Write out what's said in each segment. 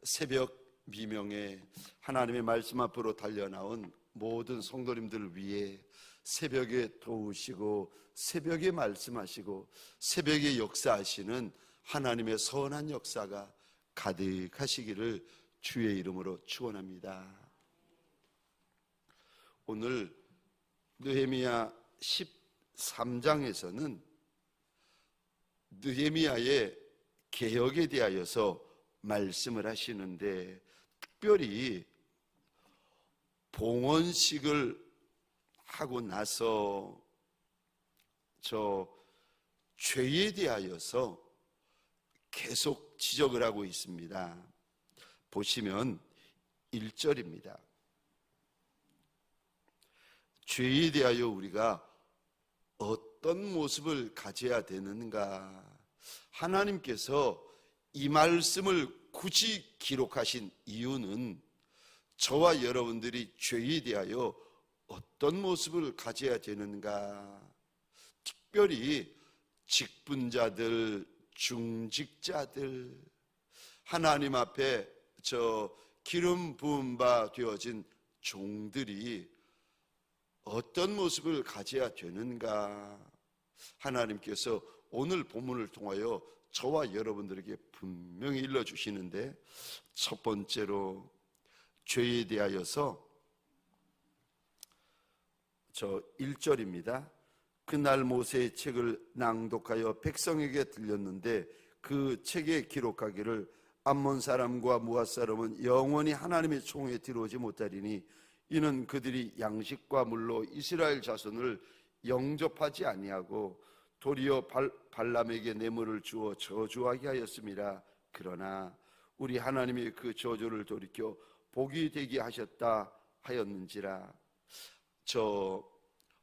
새벽 미명에 하나님의 말씀 앞으로 달려나온 모든 성도님들을 위해 새벽에 도우시고 새벽에 말씀하시고 새벽에 역사하시는 하나님의 선한 역사가 가득하시기를 주의 이름으로 축원합니다. 오늘 느헤미야 13장에서는 느헤미야의 개혁에 대하여서 말씀을 하시는데, 특별히 봉헌식을 하고 나서 저 죄에 대하여서 계속 지적을 하고 있습니다. 보시면 1절입니다. 죄에 대하여 우리가 어떤 모습을 가져야 되는가? 하나님께서 이 말씀을 굳이 기록하신 이유는 저와 여러분들이 죄에 대하여 어떤 모습을 가져야 되는가? 특별히 직분자들, 중직자들, 하나님 앞에 기름 부음 바 되어진 종들이 어떤 모습을 가져야 되는가? 하나님께서 오늘 본문을 통하여 저와 여러분들에게 분명히 일러주시는데, 첫 번째로 죄에 대하여서 1절입니다. 그날 모세의 책을 낭독하여 백성에게 들렸는데 그 책에 기록하기를 암몬 사람과 모압 사람은 영원히 하나님의 총에 들어오지 못하리니 이는 그들이 양식과 물로 이스라엘 자손을 영접하지 아니하고 도리어 발람에게 뇌물을 주어 저주하게 하였음이라. 그러나 우리 하나님이 그 저주를 돌이켜 복이 되게 하셨다 하였는지라.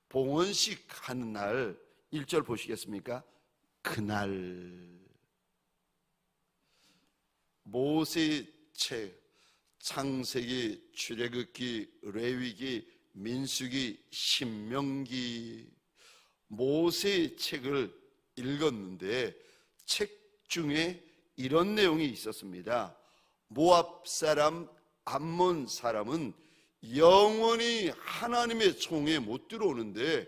봉헌식 하는 날 1절 보시겠습니까? 그날 모세의 책 창세기, 출애굽기, 레위기, 민수기, 신명기, 모세의 책을 읽었는데 책 중에 이런 내용이 있었습니다. 모압 사람, 암몬 사람은 영원히 하나님의 총에 못 들어오는데,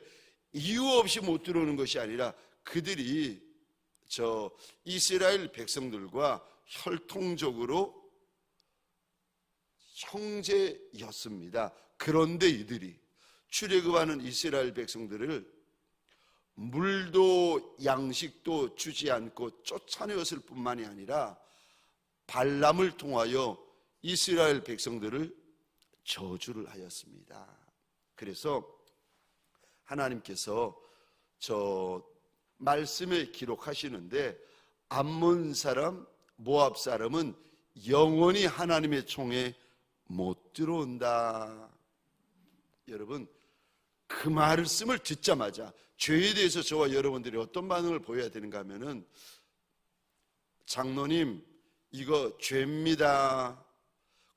이유 없이 못 들어오는 것이 아니라 그들이 이스라엘 백성들과 혈통적으로 형제였습니다. 그런데 이들이 출애굽하는 이스라엘 백성들을 물도 양식도 주지 않고 쫓아내었을 뿐만이 아니라 발람을 통하여 이스라엘 백성들을 저주를 하였습니다. 그래서 하나님께서 말씀에 기록하시는데 암몬 사람, 모압 사람은 영원히 하나님의 총에 못 들어온다. 여러분, 그 말씀을 듣자마자 죄에 대해서 저와 여러분들이 어떤 반응을 보여야 되는가 하면은, 장로님 이거 죄입니다,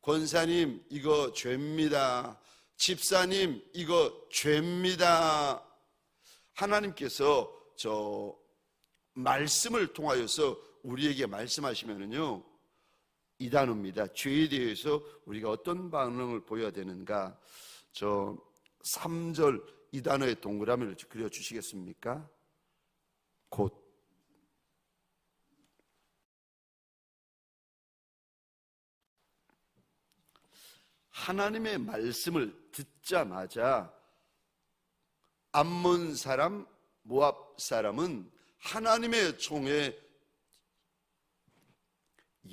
권사님 이거 죄입니다, 집사님 이거 죄입니다. 하나님께서 말씀을 통하여서 우리에게 말씀하시면은요, 이 단어입니다. 죄에 대해서 우리가 어떤 반응을 보여야 되는가? 3절 이 단어의 동그라미를 그려주시겠습니까? 곧. 하나님의 말씀을 듣자마자 암몬 사람, 모압 사람은 하나님의 총에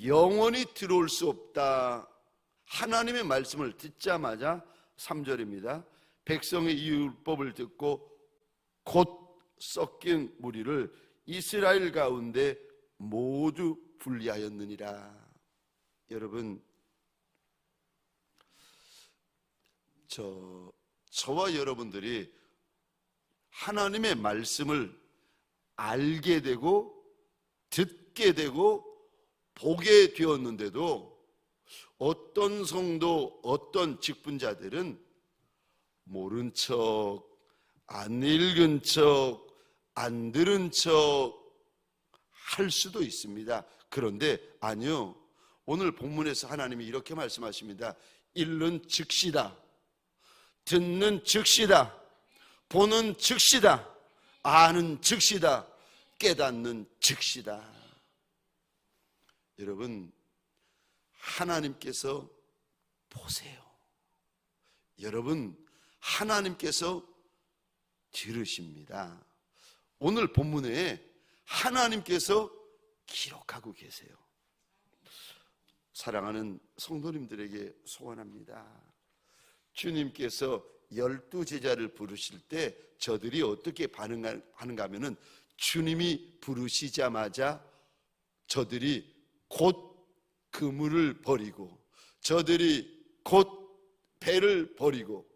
영원히 들어올 수 없다. 하나님의 말씀을 듣자마자 3절입니다. 백성의 이 율법을 듣고 곧 섞인 무리를 이스라엘 가운데 모두 분리하였느니라. 여러분, 저와 여러분들이 하나님의 말씀을 알게 되고 듣게 되고 보게 되었는데도 어떤 성도, 어떤 직분자들은 모른 척, 안 읽은 척, 안 들은 척 할 수도 있습니다. 그런데 아니요, 오늘 본문에서 하나님이 이렇게 말씀하십니다. 읽는 즉시다, 듣는 즉시다, 보는 즉시다, 아는 즉시다, 깨닫는 즉시다. 여러분, 하나님께서 보세요. 여러분, 하나님께서 들으십니다. 오늘 본문에 하나님께서 기록하고 계세요. 사랑하는 성도님들에게 소원합니다. 주님께서 12제자를 부르실 때 저들이 어떻게 반응하는가 하면은, 주님이 부르시자마자 저들이 곧 그물을 버리고, 저들이 곧 배를 버리고,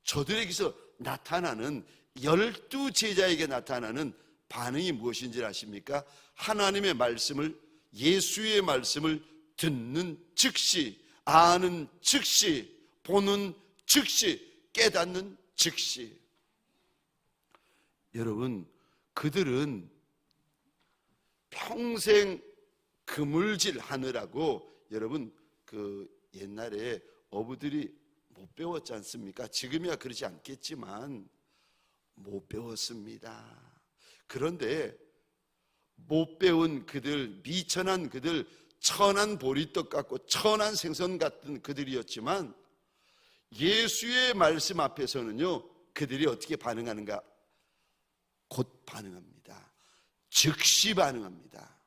저들에게서 나타나는 12제자에게 나타나는 반응이 무엇인지 아십니까? 하나님의 말씀을, 예수의 말씀을 듣는 즉시, 아는 즉시, 보는 즉시, 깨닫는 즉시. 여러분, 그들은 평생 그물질 하느라고, 여러분, 그 옛날에 어부들이 못 배웠지 않습니까? 지금이야 그러지 않겠지만 못 배웠습니다. 그런데 못 배운 그들, 미천한 그들, 천한 보리떡 같고 천한 생선 같은 그들이었지만, 예수의 말씀 앞에서는요, 그들이 어떻게 반응하는가? 곧 반응합니다. 즉시 반응합니다.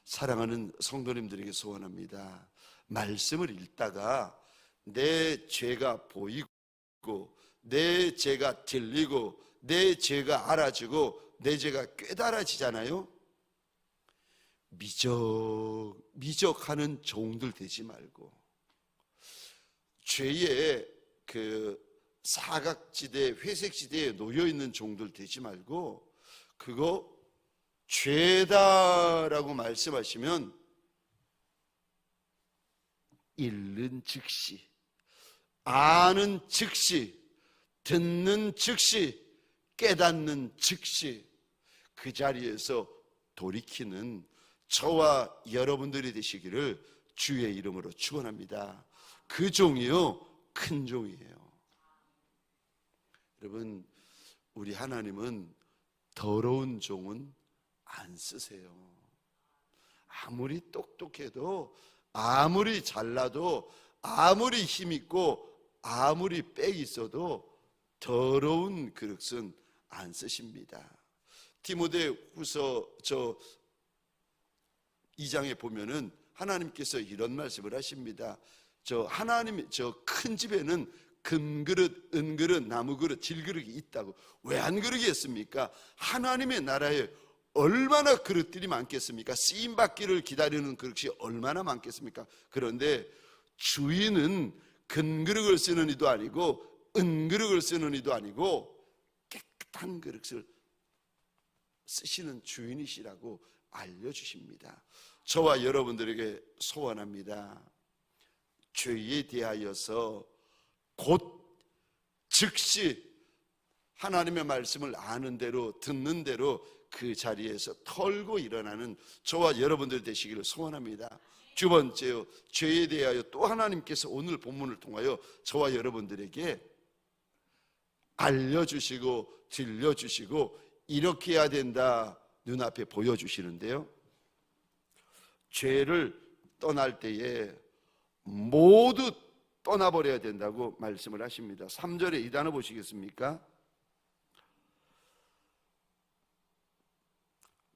사랑하는 성도님들에게 소원합니다. 말씀을 읽다가 내 죄가 보이고, 내 죄가 들리고, 내 죄가 알아지고, 내 죄가 깨달아지잖아요. 미적하는 종들 되지 말고, 죄의 그 사각지대, 회색지대에 놓여있는 종들 되지 말고, 그거 죄다라고 말씀하시면 읽는 즉시, 아는 즉시, 듣는 즉시, 깨닫는 즉시 그 자리에서 돌이키는 저와 여러분들이 되시기를 주의 이름으로 축원합니다. 그 종이요, 큰 종이에요. 여러분, 우리 하나님은 더러운 종은 안 쓰세요. 아무리 똑똑해도, 아무리 잘나도, 아무리 힘있고, 아무리 빽 있어도 더러운 그릇은 안 쓰십니다. 디모데후서 2장에 보면은 하나님께서 이런 말씀을 하십니다. 하나님 큰 집에는 금그릇, 은그릇, 나무그릇, 질그릇이 있다고. 왜 안 그러겠습니까? 하나님의 나라에 얼마나 그릇들이 많겠습니까? 쓰임받기를 기다리는 그릇이 얼마나 많겠습니까? 그런데 주인은 금그릇을 쓰는 이도 아니고 은그릇을 쓰는 이도 아니고 깨끗한 그릇을 쓰시는 주인이시라고 알려주십니다. 저와 여러분들에게 소원합니다. 죄에 대하여서 곧 즉시 하나님의 말씀을 아는 대로, 듣는 대로 그 자리에서 털고 일어나는 저와 여러분들 되시기를 소원합니다. 두 번째요, 죄에 대하여 또 하나님께서 오늘 본문을 통하여 저와 여러분들에게 알려주시고 들려주시고 이렇게 해야 된다 눈앞에 보여주시는데요, 죄를 떠날 때에 모두 떠나버려야 된다고 말씀을 하십니다. 3절에 이 단어 보시겠습니까?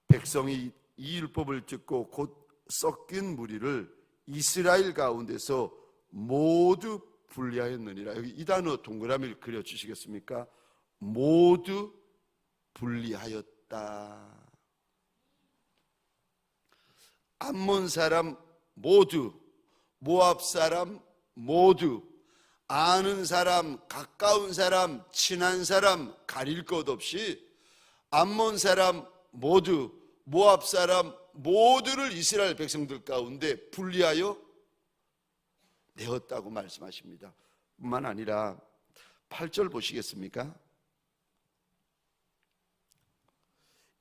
백성이 이 율법을 듣고 곧 섞인 무리를 이스라엘 가운데서 모두 분리하였느니라. 여기 이 단어 동그라미를 그려주시겠습니까? 모두 분리하였다. 암몬 사람 모두, 모압 사람 모두, 아는 사람, 가까운 사람, 친한 사람 가릴 것 없이 암몬 사람 모두, 모압 사람 모두를 이스라엘 백성들 가운데 분리하여 내었다고 말씀하십니다. 뿐만 아니라 8절 보시겠습니까?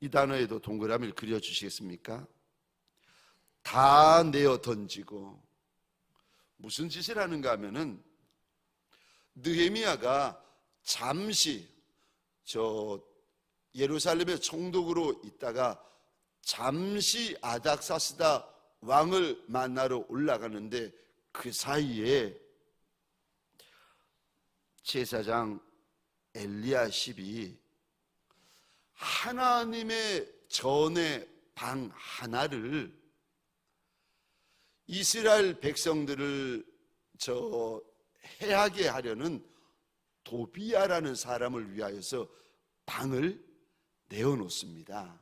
이 단어에도 동그라미를 그려주시겠습니까? 다 내어 던지고, 무슨 짓을 하는가 하면은 느헤미야가 잠시 예루살렘의 총독으로 있다가 잠시 아닥사스다 왕을 만나러 올라가는데, 그 사이에 제사장 엘리야십이 하나님의 전의 방 하나를 이스라엘 백성들을 해하게 하려는 도비야라는 사람을 위하여서 방을 내어놓습니다.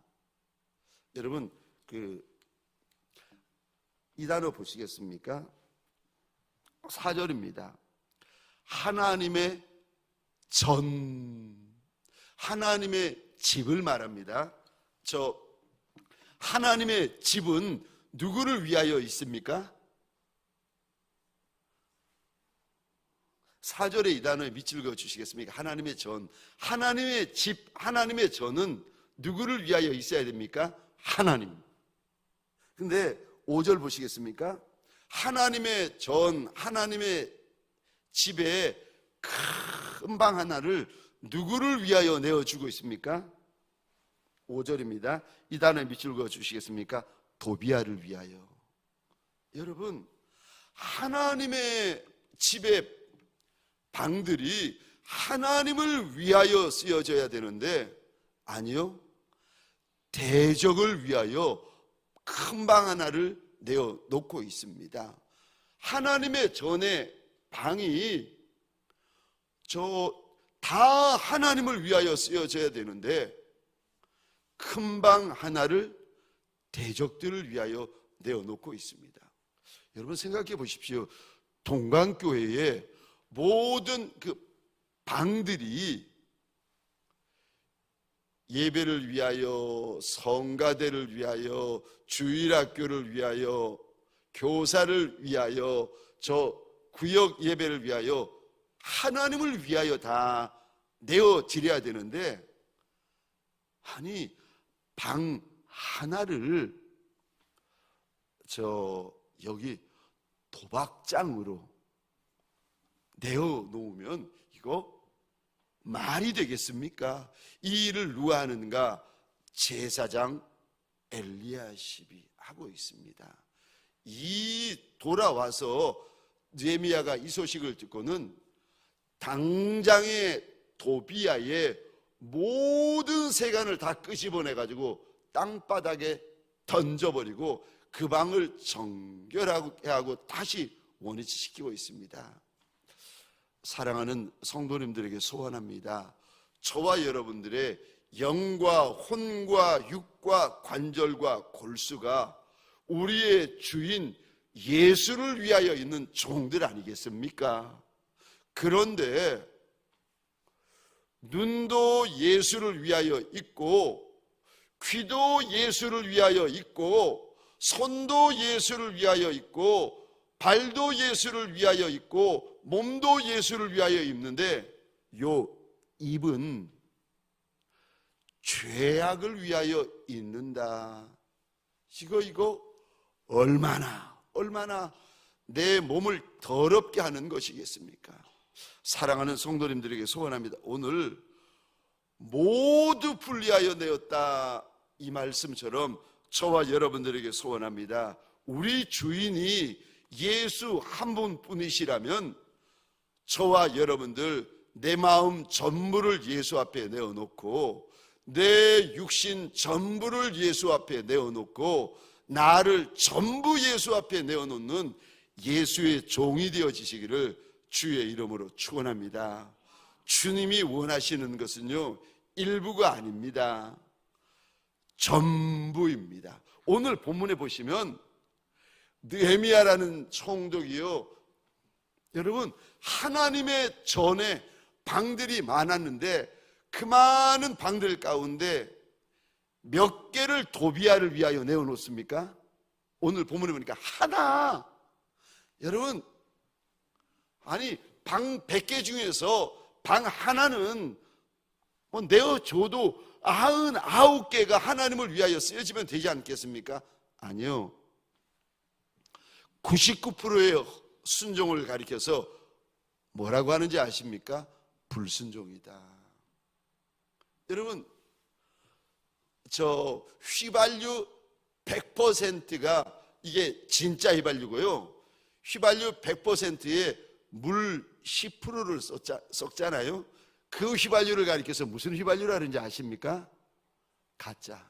여러분, 이 단어 보시겠습니까? 4절입니다. 하나님의 하나님의 집을 말합니다. 하나님의 집은 누구를 위하여 있습니까? 4절에 이 단어에 밑줄 그어 주시겠습니까? 하나님의 전. 하나님의 집, 하나님의 전은 누구를 위하여 있어야 됩니까? 하나님. 근데 5절 보시겠습니까? 하나님의 전, 하나님의 집에 큰 방 하나를 누구를 위하여 내어주고 있습니까? 5절입니다. 이 단어에 밑줄 그어 주시겠습니까? 도비야를 위하여. 여러분, 하나님의 집의 방들이 하나님을 위하여 쓰여져야 되는데, 아니요, 대적을 위하여 큰 방 하나를 내어놓고 있습니다. 하나님의 전의 방이 다 하나님을 위하여 쓰여져야 되는데, 큰 방 하나를 대적들을 위하여 내어놓고 있습니다. 여러분 생각해 보십시오. 동강교회의 모든 그 방들이 예배를 위하여, 성가대를 위하여, 주일학교를 위하여, 교사를 위하여, 구역 예배를 위하여, 하나님을 위하여 다 내어드려야 되는데, 아니 방 하나를 여기 도박장으로 내어놓으면 이거 말이 되겠습니까? 이 일을 누가 하는가? 제사장 엘리야십이 하고 있습니다. 돌아와서 느헤미야가 이 소식을 듣고는 당장에 도비야의 모든 세간을 다 끄집어내가지고 땅바닥에 던져버리고 그 방을 정결하게 하고 다시 원위치시키고 있습니다. 사랑하는 성도님들에게 소원합니다. 저와 여러분들의 영과 혼과 육과 관절과 골수가 우리의 주인 예수를 위하여 있는 종들 아니겠습니까? 그런데 눈도 예수를 위하여 있고, 귀도 예수를 위하여 있고, 손도 예수를 위하여 있고, 발도 예수를 위하여 있고, 몸도 예수를 위하여 입는데, 요 입은 죄악을 위하여 있는다. 이거 얼마나 내 몸을 더럽게 하는 것이겠습니까? 사랑하는 성도님들에게 소원합니다. 오늘 모두 분리하여 내었다, 이 말씀처럼 저와 여러분들에게 소원합니다. 우리 주인이 예수 한 분뿐이시라면 저와 여러분들 내 마음 전부를 예수 앞에 내어놓고, 내 육신 전부를 예수 앞에 내어놓고, 나를 전부 예수 앞에 내어놓는 예수의 종이 되어지시기를 주의 이름으로 축원합니다. 주님이 원하시는 것은요, 일부가 아닙니다. 전부입니다. 오늘 본문에 보시면 느헤미야라는 총독이요, 여러분 하나님의 전에 방들이 많았는데 그 많은 방들 가운데 몇 개를 도비야를 위하여 내어놓습니까? 오늘 본문에 보니까 하나. 여러분, 아니 방 100개 중에서 방 하나는 내어줘도 99개가 하나님을 위하여 쓰여지면 되지 않겠습니까? 아니요. 99%의 순종을 가리켜서 뭐라고 하는지 아십니까? 불순종이다. 여러분, 저 휘발유 100%가 이게 진짜 휘발유고요, 휘발유 100%에 물 10%를 섞잖아요. 그 휘발유를 가리켜서 무슨 휘발유라 하는지 아십니까? 가짜.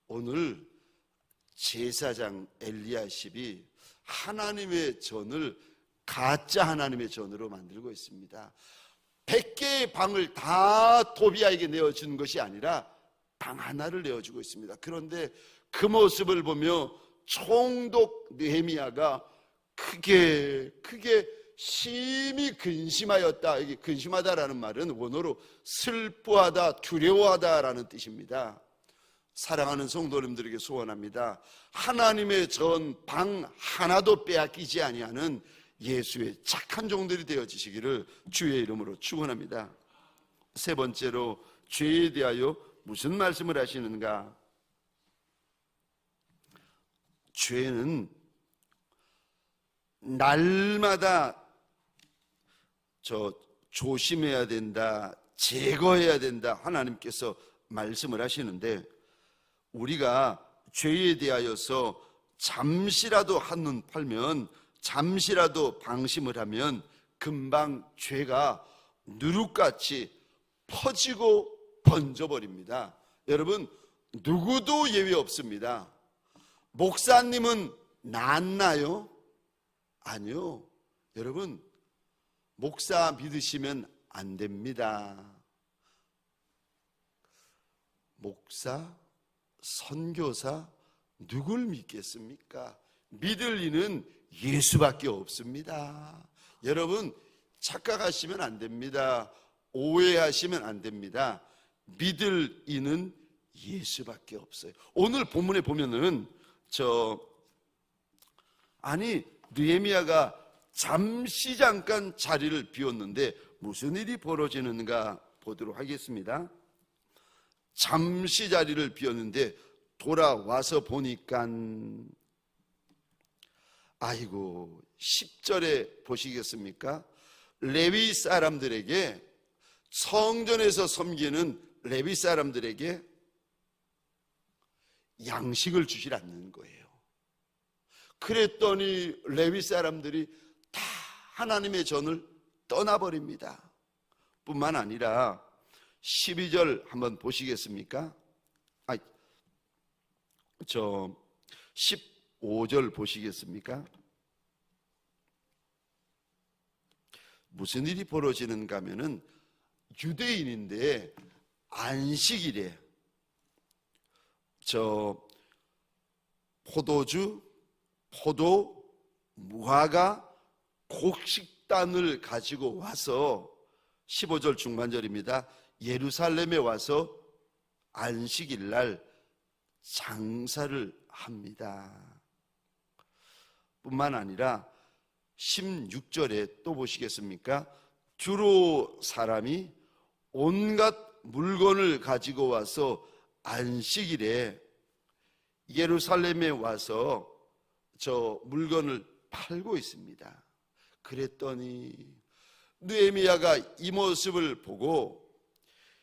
오늘 제사장 엘리야십이 하나님의 전을 가짜 하나님의 전으로 만들고 있습니다. 100개의 방을 다 도비아에게 내어주는 것이 아니라 방 하나를 내어주고 있습니다. 그런데 그 모습을 보며 총독 느헤미야가 크게 심히 근심하였다. 이게 근심하다라는 말은 원어로 슬퍼하다, 두려워하다라는 뜻입니다. 사랑하는 성도님들에게 소원합니다. 하나님의 전 방 하나도 빼앗기지 아니하는 예수의 착한 종들이 되어지시기를 주의 이름으로 축원합니다. 세 번째로, 죄에 대하여 무슨 말씀을 하시는가? 죄는 날마다 조심해야 된다, 제거해야 된다, 하나님께서 말씀을 하시는데, 우리가 죄에 대하여서 잠시라도 한눈 팔면, 잠시라도 방심을 하면 금방 죄가 누룩같이 퍼지고 번져버립니다. 여러분, 누구도 예외 없습니다. 목사님은 낫나요? 아니요. 여러분, 목사 믿으시면 안 됩니다. 목사, 선교사, 누굴 믿겠습니까? 믿을 이는 예수밖에 없습니다. 여러분, 착각하시면 안 됩니다. 오해하시면 안 됩니다. 믿을 이는 예수밖에 없어요. 오늘 본문에 보면은 느헤미야가 잠시 잠깐 자리를 비웠는데 무슨 일이 벌어지는가 보도록 하겠습니다. 잠시 자리를 비웠는데 돌아와서 보니까, 아이고, 10절에 보시겠습니까? 레위 사람들에게, 성전에서 섬기는 레위 사람들에게 양식을 주질 않는 거예요. 그랬더니 레위 사람들이 다 하나님의 전을 떠나버립니다. 뿐만 아니라 12절 한번 보시겠습니까? 15절 보시겠습니까? 무슨 일이 벌어지는가 하면은, 유대인인데 안식일에 포도주, 포도, 무화과, 곡식단을 가지고 와서 15절 중반절입니다. 예루살렘에 와서 안식일 날 장사를 합니다. 뿐만 아니라 16절에 또 보시겠습니까? 두로 사람이 온갖 물건을 가지고 와서 안식일에 예루살렘에 와서 저 물건을 팔고 있습니다. 그랬더니 느헤미야가 이 모습을 보고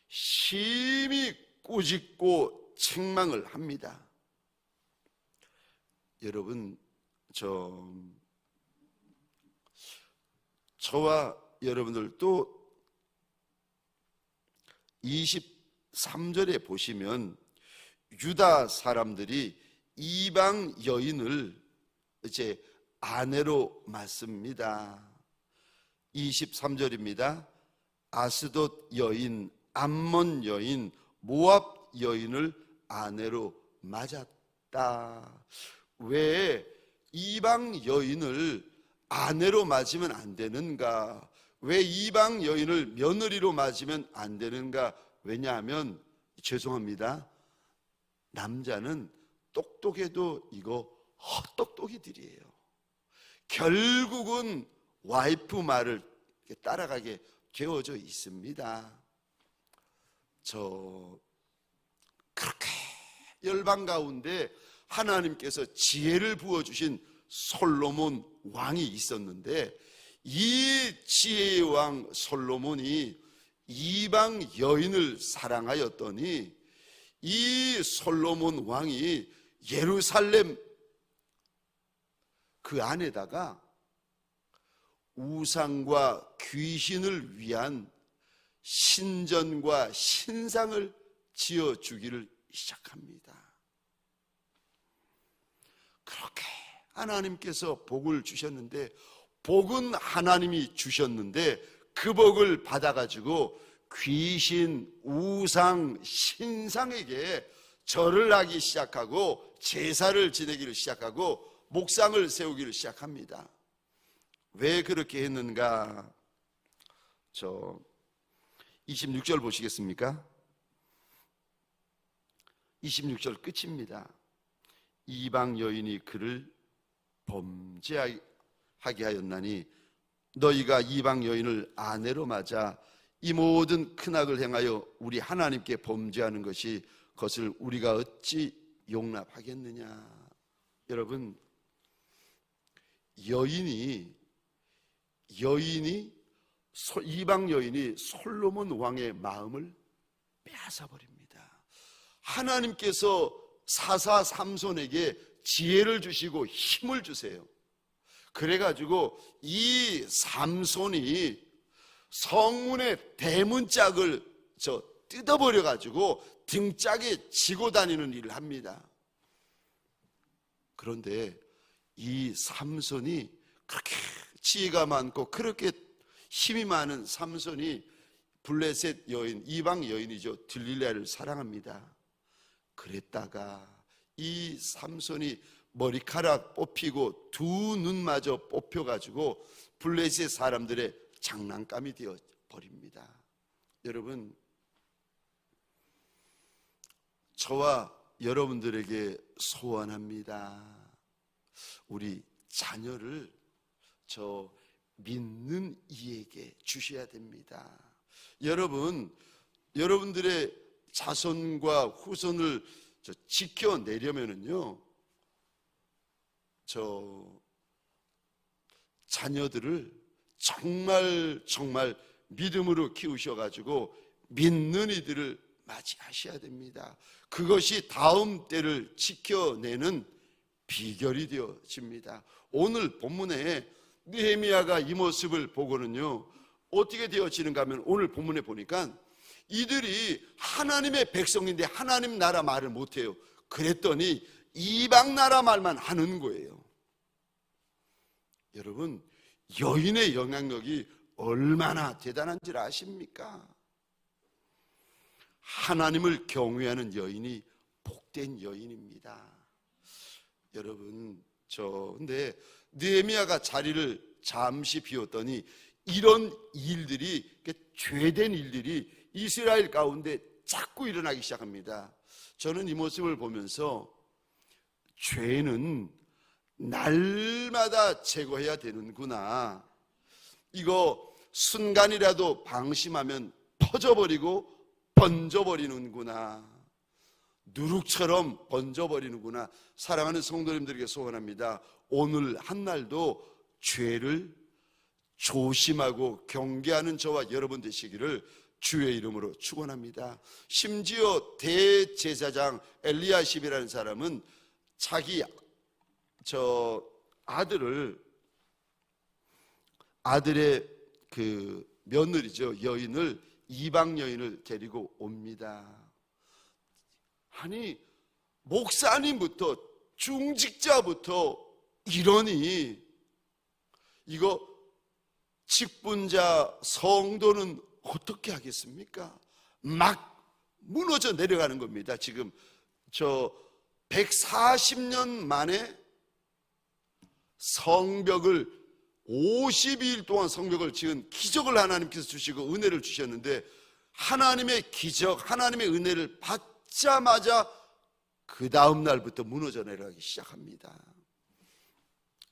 심히 꾸짖고 책망을 합니다. 여러분, 저와 여러분들도 23절에 보시면 유다 사람들이 이방 여인을 이제 아내로 맞습니다. 23절입니다. 아스돗 여인, 암몬 여인, 모압 여인을 아내로 맞았다. 왜 이방 여인을 아내로 맞으면 안 되는가? 왜 이방 여인을 며느리로 맞으면 안 되는가? 왜냐하면, 죄송합니다, 남자는 똑똑해도 이거 헛똑똑이들이에요. 결국은 와이프 말을 따라가게 되어져 있습니다. 그렇게 열방 가운데 하나님께서 지혜를 부어주신 솔로몬 왕이 있었는데, 이 지혜의 왕 솔로몬이 이방 여인을 사랑하였더니 이 솔로몬 왕이 예루살렘 그 안에다가 우상과 귀신을 위한 신전과 신상을 지어주기를 시작합니다. 그렇게 하나님께서 복을 주셨는데, 복은 하나님이 주셨는데 그 복을 받아가지고 귀신, 우상, 신상에게 절을 하기 시작하고 제사를 지내기를 시작하고 목상을 세우기를 시작합니다. 왜 그렇게 했는가? 26절 보시겠습니까? 26절 끝입니다. 이방 여인이 그를 범죄하게 하였나니 너희가 이방 여인을 아내로 맞아 이 모든 큰 악을 행하여 우리 하나님께 범죄하는 것이 그것을 우리가 어찌 용납하겠느냐. 여러분, 이방 여인이 솔로몬 왕의 마음을 빼앗아 버립니다. 하나님께서 사사 삼손에게 지혜를 주시고 힘을 주세요. 그래가지고 이 삼손이 성문의 대문짝을 뜯어버려가지고 등짝에 지고 다니는 일을 합니다. 그런데 이 삼손이 그렇게 지혜가 많고 그렇게 힘이 많은 삼손이 블레셋 여인, 이방 여인이죠, 들릴라를 사랑합니다. 그랬다가 이 삼손이 머리카락 뽑히고 두 눈마저 뽑혀가지고 블레셋 사람들의 장난감이 되어 버립니다. 여러분, 저와 여러분들에게 소원합니다. 우리 자녀를 믿는 이에게 주셔야 됩니다. 여러분들의 자손과 후손을 지켜내려면은요, 자녀들을 정말 믿음으로 키우셔가지고 믿는 이들을 맞이하셔야 됩니다. 그것이 다음 때를 지켜내는 비결이 되어집니다. 오늘 본문에 느헤미야가 이 모습을 보고는요, 어떻게 되어지는가 하면 오늘 본문에 보니까 이들이 하나님의 백성인데 하나님 나라 말을 못해요. 그랬더니 이방 나라 말만 하는 거예요. 여러분, 여인의 영향력이 얼마나 대단한 줄 아십니까? 하나님을 경외하는 여인이 복된 여인입니다. 여러분, 근데 느헤미야가 자리를 잠시 비웠더니 이런 일들이, 죄된 일들이 이스라엘 가운데 자꾸 일어나기 시작합니다. 저는 이 모습을 보면서 죄는 날마다 제거해야 되는구나. 이거 순간이라도 방심하면 퍼져버리고 번져버리는구나. 누룩처럼 번져버리는구나. 사랑하는 성도님들에게 소원합니다. 오늘 한날도 죄를 조심하고 경계하는 저와 여러분 되시기를 주의 이름으로 축원합니다. 심지어 대제사장 엘리야십이라는 사람은 자기 아들의 그 며느리죠, 여인을, 이방 여인을 데리고 옵니다. 아니, 목사님부터 중직자부터 이러니 이거 직분자 성도는 어떻게 하겠습니까? 막 무너져 내려가는 겁니다. 지금 140년 만에 성벽을 52일 동안 성벽을 지은 기적을 하나님께서 주시고 은혜를 주셨는데, 하나님의 기적, 하나님의 은혜를 받자마자 그 다음 날부터 무너져 내려가기 시작합니다.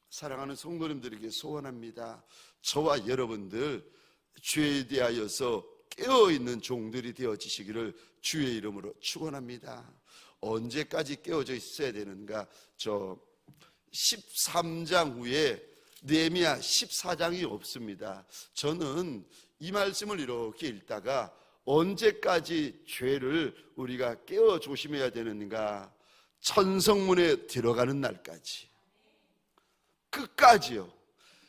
사랑하는 성도님들에게 소원합니다. 저와 여러분들 죄에 대하여서 깨어있는 종들이 되어지시기를 주의 이름으로 축원합니다. 언제까지 깨어져 있어야 되는가? 저 13장 후에 느헤미야 14장이 없습니다. 저는 이 말씀을 이렇게 읽다가 언제까지 죄를 우리가 깨어 조심해야 되는가? 천성문에 들어가는 날까지, 끝까지요.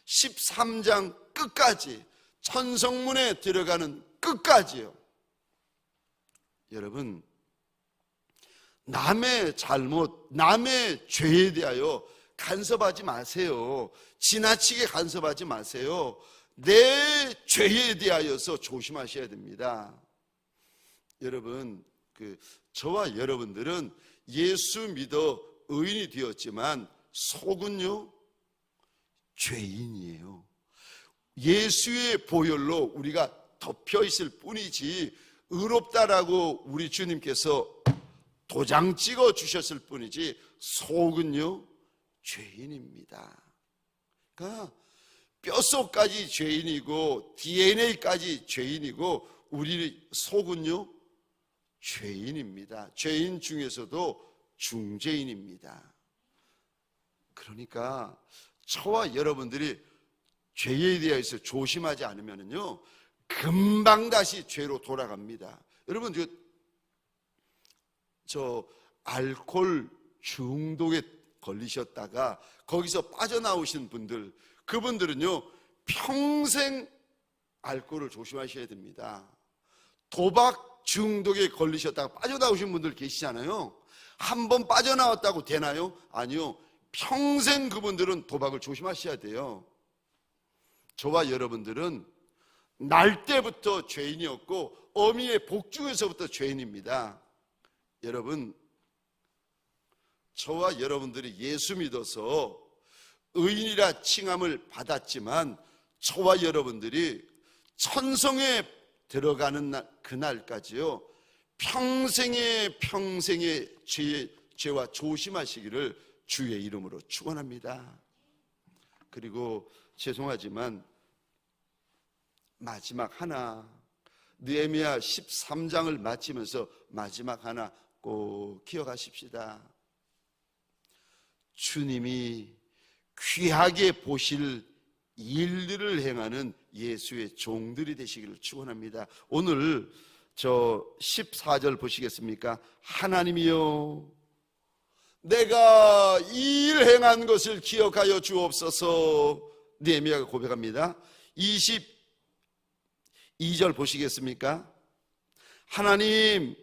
13장 끝까지, 천성문에 들어가는 끝까지요. 여러분, 남의 잘못, 남의 죄에 대하여 간섭하지 마세요. 지나치게 간섭하지 마세요. 내 죄에 대하여서 조심하셔야 됩니다. 여러분, 저와 여러분들은 예수 믿어 의인이 되었지만 속은요, 죄인이에요. 예수의 보혈로 우리가 덮여 있을 뿐이지, 의롭다라고 우리 주님께서 도장 찍어 주셨을 뿐이지, 속은요, 죄인입니다. 그러니까 뼛속까지 죄인이고 DNA까지 죄인이고 우리 속은요, 죄인입니다. 죄인 중에서도 중죄인입니다. 그러니까 저와 여러분들이 죄에 대해서 조심하지 않으면요, 금방 다시 죄로 돌아갑니다. 여러분, 저 알코올 중독에 걸리셨다가 거기서 빠져나오신 분들, 그분들은요, 평생 알코올을 조심하셔야 됩니다. 도박 중독에 걸리셨다가 빠져나오신 분들 계시잖아요. 한 번 빠져나왔다고 되나요? 아니요. 평생 그분들은 도박을 조심하셔야 돼요. 저와 여러분들은 날 때부터 죄인이었고 어미의 복중에서부터 죄인입니다. 여러분, 저와 여러분들이 예수 믿어서 의인이라 칭함을 받았지만 저와 여러분들이 천성에 들어가는 그날까지요, 평생의 죄와 조심하시기를 주의 이름으로 축원합니다. 그리고 죄송하지만 마지막 하나, 느헤미야 13장을 마치면서 마지막 하나 꼭 기억하십시다. 주님이 귀하게 보실 일들을 행하는 예수의 종들이 되시기를 축원합니다. 오늘 저 14절 보시겠습니까? 하나님이여, 내가 이 일 행한 것을 기억하여 주옵소서. 느헤미야가 고백합니다. 22절 보시겠습니까? 하나님,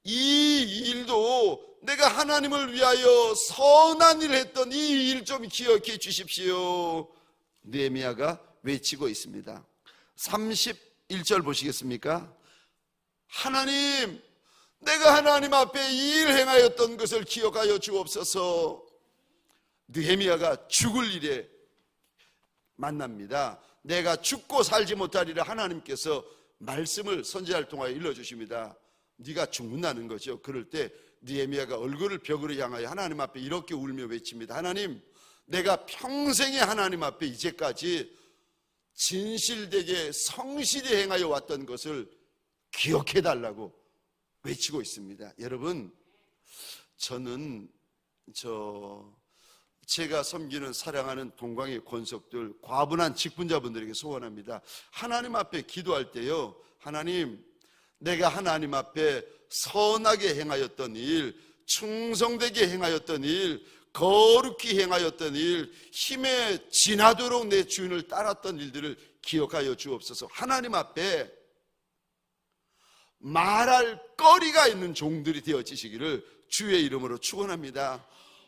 이 일도 내가 하나님을 위하여 선한 일을 했던 이 일 좀 기억해 주십시오. 느헤미야가 외치고 있습니다. 31절 보시겠습니까? 하나님, 내가 하나님 앞에 이 일 행하였던 것을 기억하여 주옵소서. 느헤미야가 죽을 일에 만납니다. 내가 죽고 살지 못하리라 하나님께서 말씀을 선지자를 통하여 일러주십니다. 네가 죽는다는 거죠. 그럴 때 느헤미야가 얼굴을 벽으로 향하여 하나님 앞에 이렇게 울며 외칩니다. 하나님, 내가 평생에 하나님 앞에 이제까지 진실되게 성실히 행하여 왔던 것을 기억해달라고 외치고 있습니다. 여러분, 저는 제가 섬기는 사랑하는 동광의 권속들, 과분한 직분자분들에게 소원합니다. 하나님 앞에 기도할 때요, 하나님, 내가 하나님 앞에 선하게 행하였던 일, 충성되게 행하였던 일, 거룩히 행하였던 일, 힘에 지나도록 내 주인을 따랐던 일들을 기억하여 주옵소서. 하나님 앞에 말할 거리가 있는 종들이 되어지시기를 주의 이름으로 축원합니다.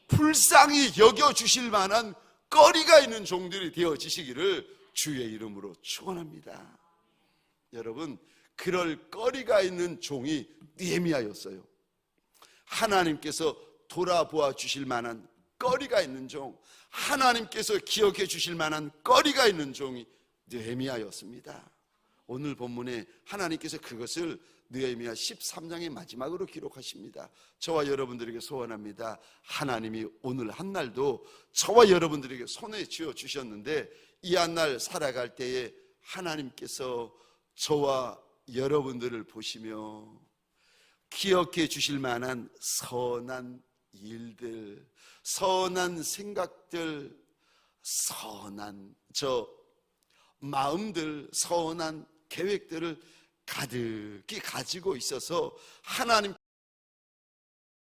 불쌍히 여겨주실 만한 거리가 있는 종들이 되어지시기를 주의 이름으로 축원합니다. 여러분, 그럴 거리가 있는 종이 느헤미야였어요. 하나님께서 돌아보아 주실 만한 거리가 있는 종, 하나님께서 기억해 주실 만한 거리가 있는 종이 느헤미야였습니다. 오늘 본문에 하나님께서 그것을 느헤미야 13장의 마지막으로 기록하십니다. 저와 여러분들에게 소원합니다. 하나님이 오늘 한날도 저와 여러분들에게 손에 쥐어 주셨는데 이 한날 살아갈 때에 하나님께서 저와 여러분들을 보시며 기억해 주실 만한 선한 일들, 선한 생각들, 선한 마음들, 선한 계획들을 가득히 가지고 있어서 하나님